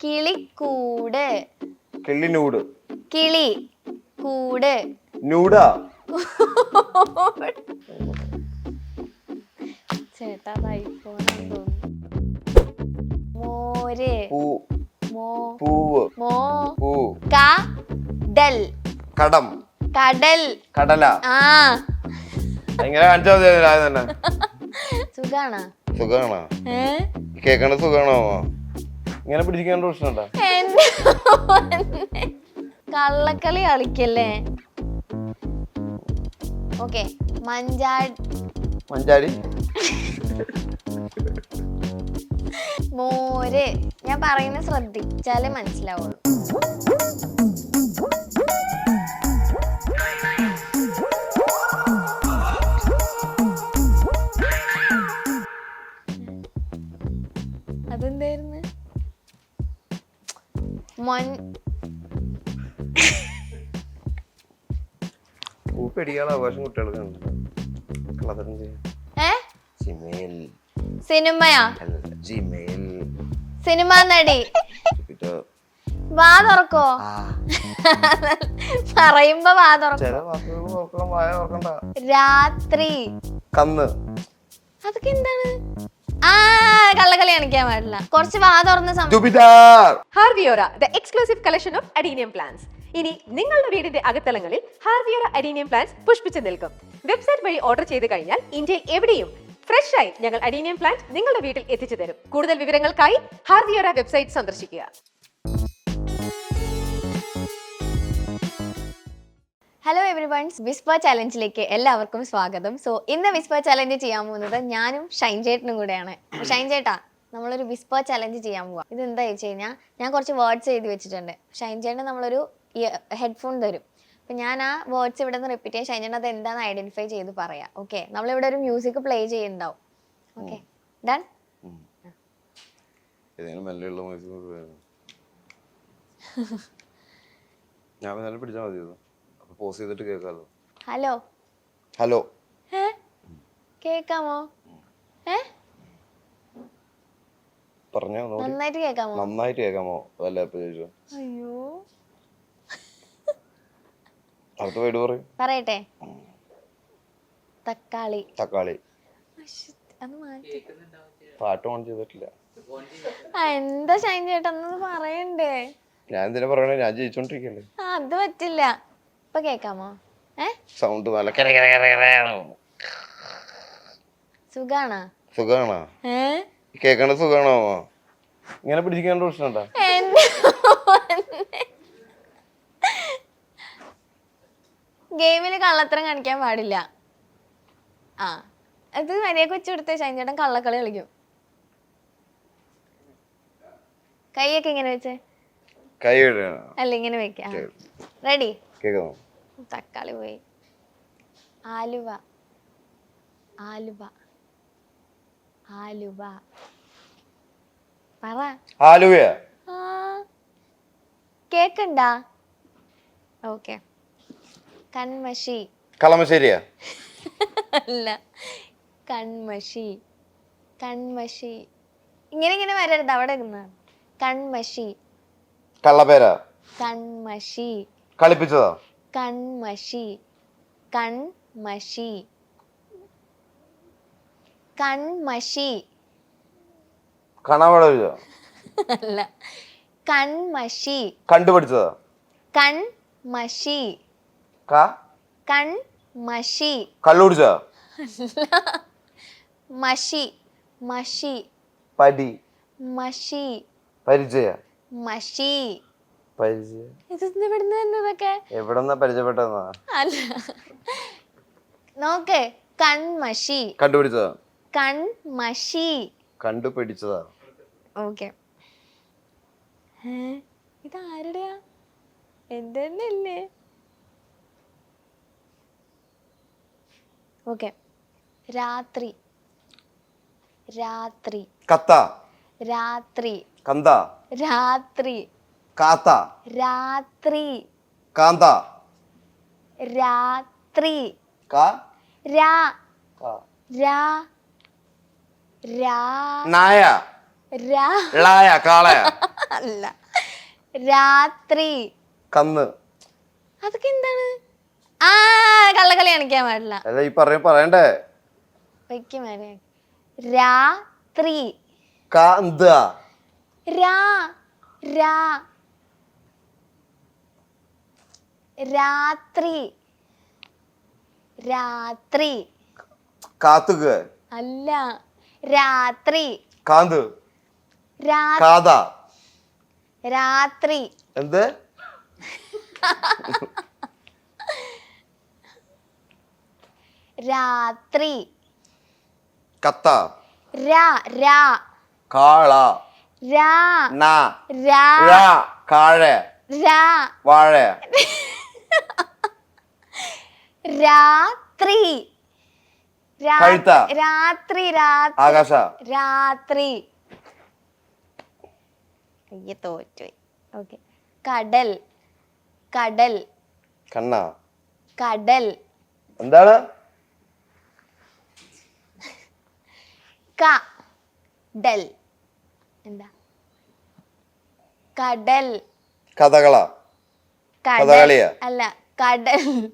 കിളിക്കൂട്. കിള്ളിനൂട്. കിളി കൂട്. നൂടാ. ചേട്ടാ ഐഫോണാന്ന് തോന്നുന്നു. മോര്. പൂ. മോ. പൂവ്. മോ. പൂ. കടൽ. കടം. കടൽ. കടല. ആ ഇങ്ങനെ കാണിച്ചാൽ മതി തന്നെ. സുഖാണോ? സുഖാണോ? കേക്കണ സുഖാണോ? ഇങ്ങനെ പിടിച്ചിരിക്കേണ്ട പ്രശ്നമുണ്ടോ? കള്ളക്കളി കളിക്കല്ലേ. ഓക്കെ. മഞ്ചാടി. മോര്. ഞാൻ പറയുന്നത് ശ്രദ്ധിച്ചാലേ മനസ്സിലാവുള്ളൂ. അതെന്തായിരുന്നു? പൂപ്പടിക്കാനുള്ള അവകാശം കുട്ടികൾക്ക് സിനിമയാ? സിനിമ നടി. വാ തുറക്കോ? പറയുമ്പോ വാ തുറക്കോ. രാത്രി. കന്ന്. അതൊക്കെ എന്താണ്? കള്ളക്കളി കാണിക്കാൻ പാടില്ല. കുറച്ച് വാ തുറന്ന ഹാർവിയോറ, the exclusive collection of adenium plants. ഇനി നിങ്ങളുടെ വീടിന്റെ അകത്തളങ്ങളിൽ ഹാർവിയോറ അഡീനിയം പ്ലാന്റ്സ് പുഷ്പിച്ചു നിൽക്കും. വെബ്സൈറ്റ് വഴി ഓർഡർ ചെയ്ത് കഴിഞ്ഞാൽ ഇന്ത്യയിൽ എവിടെയും ഫ്രഷ് ആയി ഞങ്ങൾ അഡീനിയം പ്ലാന്റ് നിങ്ങളുടെ വീട്ടിൽ എത്തിച്ചു തരും. കൂടുതൽ വിവരങ്ങൾക്കായി ഹാർവിയോറ വെബ്സൈറ്റ് സന്ദർശിക്കുക. ഹലോ എവരിവൺസ്, വിസ്പർ ചലഞ്ചിലേക്ക് എല്ലാവർക്കും സ്വാഗതം. സോ ഇന്ന് വിസ്പർ ചലഞ്ച് ചെയ്യാൻ പോകുന്നത് ഞാനും ഷൈൻ ചേട്ടനും കൂടെയാണ്. ഷൈൻ ചേട്ടാ, നമ്മളൊരു വിസ്പർ ചലഞ്ച് ചെയ്യാൻ പോവാം. ഇത് എന്താ വെച്ച് കഴിഞ്ഞാൽ ഞാൻ കുറച്ച് വേർഡ്സ് എഴുതി വെച്ചിട്ടുണ്ട്. ഷൈൻ ചേട്ടൻ നമ്മളൊരു ഹെഡ്ഫോൺ തരും. അപ്പം ഞാൻ ആ വേർഡ്സ് ഇവിടെ നിന്ന് റിപ്പീറ്റ് ചെയ്യാൻ ഷൈൻ ചേട്ടൻ അത് എന്താണെന്ന് ഐഡന്റിഫൈ ചെയ്ത് പറയാം. ഓക്കെ, നമ്മളിവിടെ ഒരു മ്യൂസിക് പ്ലേ ചെയ്യുന്നുണ്ടാവും. Okay, done? ഹലോ. ഹലോ. കേക്കാമോ? പറഞ്ഞോ. നന്നായിട്ട് കേക്കാമോ? നന്നായിട്ട് കേക്കാമോ? അയ്യോ, അടുത്ത വീട് പറയട്ടെ. തക്കാളി. തക്കാളി. അത് മാറ്റി. പാട്ട് ഓൺ ചെയ്തിട്ടില്ല. എന്താ ഷൈൻ ചേട്ടാ ഒന്ന് പറയണ്ടേ? ഞാൻ എന്തിനാ പറയണേ? ഞാൻ ജയിച്ചോണ്ടിരിക്കല്ലേ. അത് പറ്റില്ല. ഇപ്പൊ കേക്കാമോ? സൗണ്ട് നല്ല സുഖാണോ? സുഖാണോ? കേക്കണ സുഖാണോ? ഇങ്ങനെ പിടിച്ചിരിക്കേണ്ട പ്രശ്നമുണ്ടോ? ഗെയിമില് കള്ളത്തരം കാണിക്കാൻ പാടില്ല. അത് മര്യാദ വെച്ച് കൊടുത്ത ഷൈൻചേട്ടൻ കള്ളക്കളി കളിക്കും. കൈയൊക്കെ ഇങ്ങനെ വെച്ചേ. കൈ അല്ല, ഇങ്ങനെ വെക്ക. റെഡി? തക്കാളി പോയി. ആലുവ. ആലുവ. ആലുവ. പറ. ആലുവ. കേക്കണ്ടാ? ഓക്കെ. കൺമഷി. കളമശ്ശേരിയാ? അല്ല, കൺമഷി. കൺമഷി. ഇങ്ങനെ വരരുത്, അവിടെ ഇരുന്ന. കൺമഷി. കള്ളപ്പേരാ? കൺമഷി. കളിപ്പിച്ചതാ? കൺമഷി. കൺമഷി. കൺമഷി. കണവട? അല്ല, കൺമഷി. കണ്ടുപിടിച്ചതാ? കൺമഷി. കൺമഷി. കള്ളുപിടിച്ചതാ? മഷി. മഷി. പടി. മഷി. പരിചയ? മഷി. പരിചയ? ഇതൊക്കെ എവിടെന്നാ പരിചയപ്പെട്ടതാ? അല്ല, നോക്ക്. കൺമഷി. കണ്ടുപിടിച്ചതാ? കൺമഷി. കണ്ടുപിടിച്ചതാ? ഓക്കെ. ഇതാരുടെയാ? എന്റെ തന്നെ അല്ലേ? ഓക്കെ. രാത്രി. രാത്രി. കത്ത. രാത്രി. കന്ത. രാത്രി. കാത്ത. രാത്രി. കാന്ത. രാത്രി. രാ. രാ. നായ. ളായ. കാളയ. അല്ല. രാത്രി. കന്ന്. അതൊക്കെ എന്താണ്? ആ, കള്ളക്കളി കാണിക്കാൻ പാടില്ല. അല്ല ഈ പറയണ്ടേ. വയ്ക്കും വരെ. രാത്രി. കാന്ത. രാ രാ രാത്രി. രാത്രി. കാത്തുക. അല്ല. രാത്രി. കാന്ത്. രാ- കാത. രാത്രി. എന്ത്? രാത്രി. കത്ത. രാ രാ കാള. രാ ന. രാ ഴ. കാഴ. രാ വാഴ. രാത്രി. കഴുത്ത. രാത്രി. ആകാശ. രാത്രി. അയ്യ തോറ്റുപോയി. ഓക്കെ. കടൽ. കടൽ. കണ്ണ. കടൽ. എന്താണ്? കടൽ. എന്താ? കടൽ. കഥകള. കടൽ. കഥകളിയാ? അല്ല, കടൽ.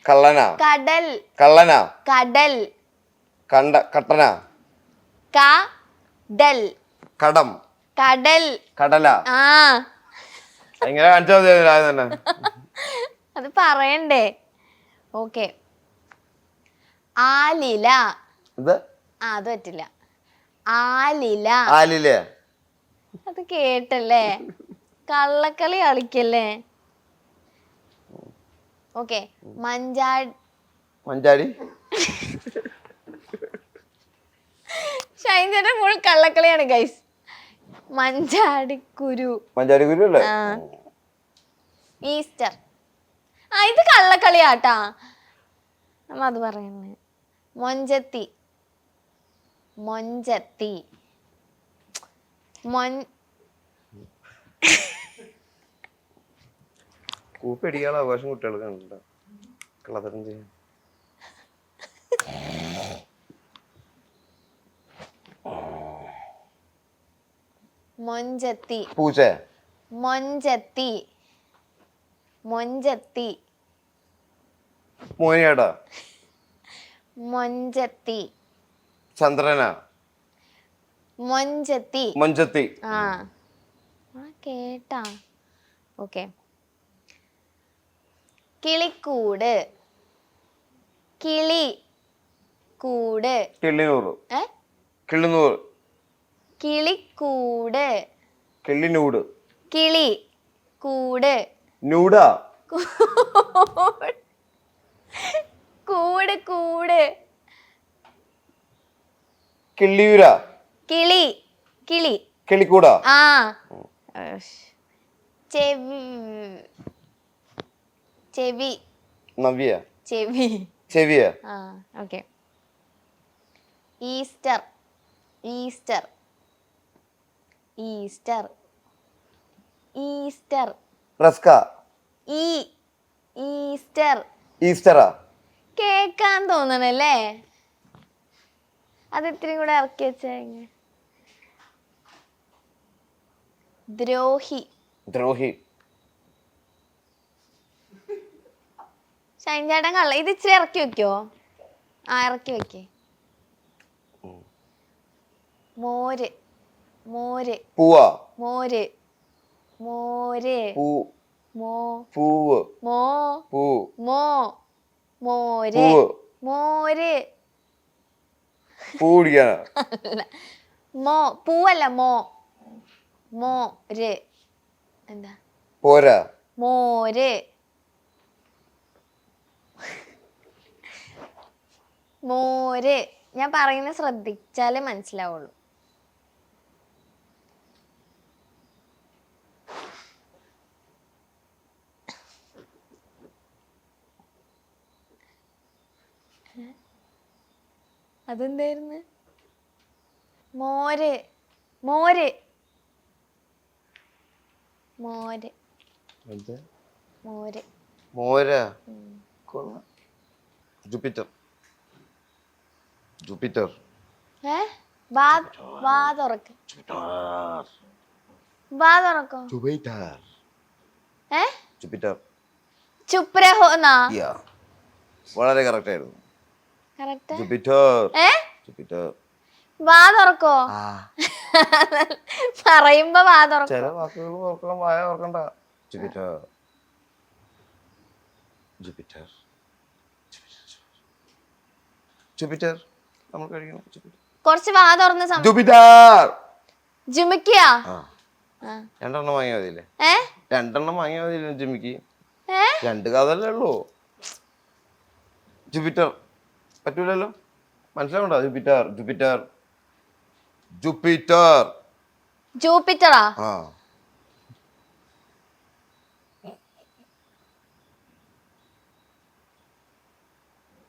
കള്ളന. കടൽ. കള്ളന. കടൽ. കട്ടന. കടൽ. കടം. കടൽ. കടല. ആ, എങ്ങനെ കാണിച്ചാൽ മതി ആദ്യം തന്നെ. അത് പറയണ്ടേ? ഓക്കെ. ആലില. ഇത് അത് പറ്റില്ല. ആലില. ആലിലെ. അത് കേട്ടല്ലേ? കള്ളക്കളി കളിക്കല്ലേ? ഓക്കെ. മഞ്ചാടി. ഷൈൻചേട്ടൻ ഫുൾ കള്ളക്കളിയാണ് ഗൈസ്. മഞ്ചാടിക്കുരു. മഞ്ചാടി കുരു അല്ലേ? ആ. ഈസ്റ്റർ. ആ, ഇത് കള്ളക്കളിയാട്ടാ. നമ്മ അത് പറയുന്നേ. മൊഞ്ചത്തി. മൊഞ്ചത്തി. കൂപ്പടിക്കാനുള്ള അവകാശം കുട്ടികൾക്ക് കണ്ടില്ല. കള്ളത്തരം ചെയ്യാൻ. മൊഞ്ചത്തി. പൂച്ച. മൊഞ്ചത്തി. മൊഞ്ചത്തി. മോനിയാടാ. മൊഞ്ചത്തി. ചന്ദ്രന. മൊഞ്ചത്തി. മഞ്ചത്തി. ആ, കേട്ടാ. ഓക്കെ. കിളിക്കൂട്. കിളി കൂട്. കിള്ളിനൂറ്. ഏ കിള്ളിനൂറ്. കിളിക്കൂട്. കിള്ളിനൂട്. കിളി കൂട്. നൂടാ. കൂട് കൂട്. കിള്ളിയൂര. കിളി. കിളി. കിളിക്കൂടാ. ആ. ചെവി. ചെവി. നവ്യ. ചെവി. ചെവിയ. ആ, okay. Easter. Easter. Easter. Easter. റസ്ക. ഈ ഈസ്റ്റർ. ഈസ്റ്ററാ. കേക്കാൻ തോന്നണല്ലേ? അത് ഇത്തിരി കൂടെ ഇറക്കി വെച്ചേ. ദ്രോഹി. ദ്രോഹി. ഷൈൻചേട്ടൻ കള്ള. ഇത് ഇച്ചിരി ഇറക്കി വെക്കോ? ആ, ഇറക്കി വെക്കേ. മോര്. മോര്. പൂവാ. മോര്. മോര്. പൂ. മോ പൂവ്. മോ പൂ. മോ മോര്. പൂവ്. മോര്. പൂ കുടിക്കാനാ? അല്ല. മോ. പൂവല്ല, മോ. മോര്. എന്താ? പോരാ. മോര്. മോര്. ഞാൻ പറയുന്നത് ശ്രദ്ധിച്ചാലേ മനസ്സിലാവുള്ളൂ. അതെന്തായിരുന്നു? മോര്. മോര്. മോര്. മോര്. മോരാ. ജൂപ്പിറ്റർ. ജൂപ്പിറ്റർ. വാ തുറക്ക്. വാ തുറക്കോ. ജൂപ്പിറ്റർ. ഏ ജൂപ്പിറ്റർ. ചുപ്രഹോന്നാ. Yeah. വളരെ കറക്റ്റ് ആയിരുന്നു. കറക്റ്റ്. ജൂപ്പിറ്റർ. ഏ ജൂപ്പിറ്റർ. വാ തുറക്കോ. ആ പറയുമ്പോ വാ തുറക്കോ. ചില വാക്കുകൾ ഓർക്കണം, വായ ഓർക്കണ്ട. ജൂപ്പിറ്റർ. ജൂപ്പിറ്റർ. ജൂപ്പിറ്റർ. നമ്മൾ കഴിക്കണം. ജൂപ്പിറ്റർ. കുറച്ച് വാ തുറന്ന് ജൂപ്പിറ്റർ. ജുമിക്കിയാ. ആ രണ്ടെണ്ണം വാങ്ങിയാൽ മതിയില്ലേ? ഏ രണ്ടെണ്ണം വാങ്ങിയാൽ മതിയില്ലേ ജിമ്മിക്ക്? ഏ 2 കാതല്ലേ ഉള്ളൂ. ജൂപ്പിറ്റർ പറ്റൂലല്ലോ, മനസ്സിലാവണ്ട. ജൂപ്പിറ്റർ. ജൂപ്പിറ്റർ. ജൂപ്പിറ്റർ. ജൂപ്പിറ്ററാ. ആ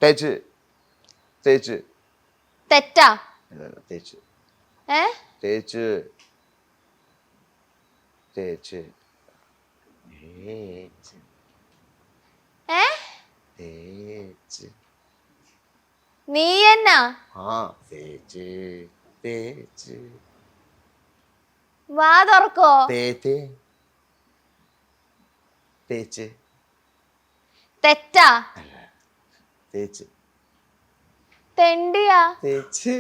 തേച്ച്. തേച്ച്. തെറ്റാ. തേച്ച്. ഏ തേച്ച്. തേച്ച്. തേച്ച്. ഏ തേച്ച്. നീ എന്നാ. ആ തേച്ച്. തേച്ച്. വാ തുറക്കോ. തേച്ച്. തേച്ച്. തെറ്റാ. തേച്ച്. തെണ്ടിയാ. തേച്ച്.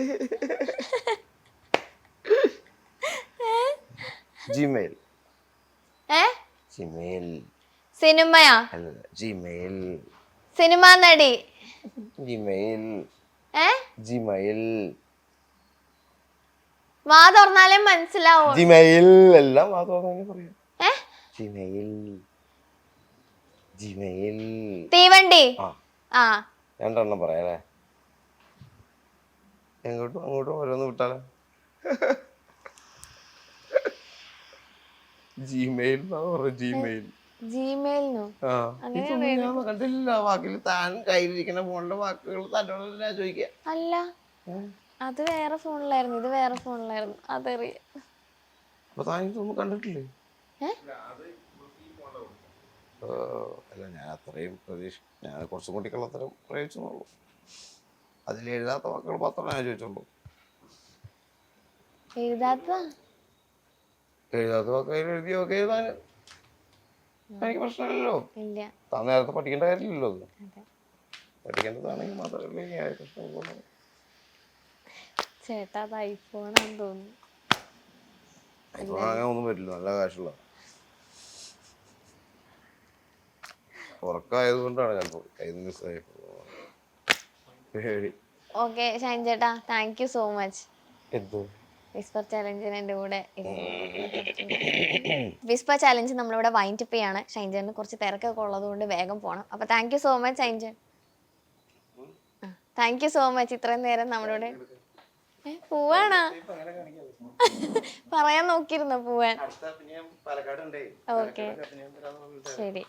ജിമെയിൽ. ഏ ജിമെയിൽ. സിനിമയാ. അല്ല ജിമെയിൽ. സിനിമാ നടി. ജിമെയിൽ. ഏ ജിമെയിൽ. വാ തുറന്നാലേ മനസ്സിലാവോ. ജിമെയിൽ എല്ലാം മാത്രമേ പറയാം. ഏ ജിമെയിൽ. ജിമെയിൽ. തീവണ്ടി. ആ ആ രണ്ടെണ്ണം പറയാല്ലേ? എങ്ങോട്ടും അങ്ങോട്ടും ഓരോന്ന് വിട്ടാലോ? Gmail Gmail. ജിമെയിലിനോ. ആ അങ്ങനെ ഇതൊന്നും ഞാൻ കണ്ടില്ല. വാക്കിൽ താൻ കയ്യിലിരിക്കുന്ന ഫോണിന്റെ വാക്കുകൾ തന്നോട് ചോദിക്കാം. അല്ല അത് വേറെ ഫോണിലായിരുന്നു, ഇത് വേറെ ഫോണിലായിരുന്നു. അതറിയ. അപ്പൊ താൻ ഇതൊന്നും കണ്ടിട്ടില്ലേ? ഏ അല്ല ഞാൻ അത്രയും ഞാൻ കുറച്ചും കൂടി കള്ളത്തരം പ്രയോഗിച്ചെന്നുള്ളൂ. അതിൽ എഴുതാത്ത വാക്കുകൾ മാത്രമേ ഞാൻ ചോദിച്ചുള്ളൂ. എഴുതാത്ത എഴുതാത്ത വാക്കുകൾ എഴുതിയൊക്കെ എഴുതാൻ എനിക്ക് പ്രശ്നമില്ലല്ലോ. ഇല്ല. താൻ നേരത്തെ പഠിക്കേണ്ട കാര്യമില്ലല്ലോ. അത് അതെ. പഠിക്കേണ്ടതാണെങ്കിൽ മാത്രമല്ലേ ഞാൻ പ്രശ്നം. ചേട്ടാ അത് ഐഫോണാന്ന് തോന്നുന്നു. ഐഫോൺ അങ്ങനെ ഒന്നും പറ്റില്ല, നല്ല കാശുള്ള. ഉറക്കമായത് കൊണ്ടാണ് ചിലപ്പോൾ കയ്യിൽ നിന്ന് മിസ്സായി. ഓക്കെ ഷൈൻ ചേട്ടാ, താങ്ക് യു സോ മച്ച്. എന്തോ വിസ്പർ ചാലഞ്ചിന് എൻ്റെ കൂടെ വിസ്പർ ചാലഞ്ച് നമ്മളിവിടെ വൈൻഡ് അപ്പ് ചെയ്യാണ്. ഷൈൻ ചേട്ടന് കുറച്ച് തിരക്കൊക്കെ ഉള്ളത് കൊണ്ട് വേഗം പോകണം. അപ്പോൾ thank you so much Shine ചേട്ടൻ. താങ്ക് യു സോ മച്ച് ഇത്രയും നേരം നമ്മളിവിടെ. പോവാണോ? പറയാൻ നോക്കിയിരുന്നോ പോവാൻ? ഓക്കെ ശരി.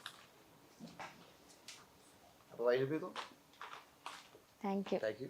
Thank you.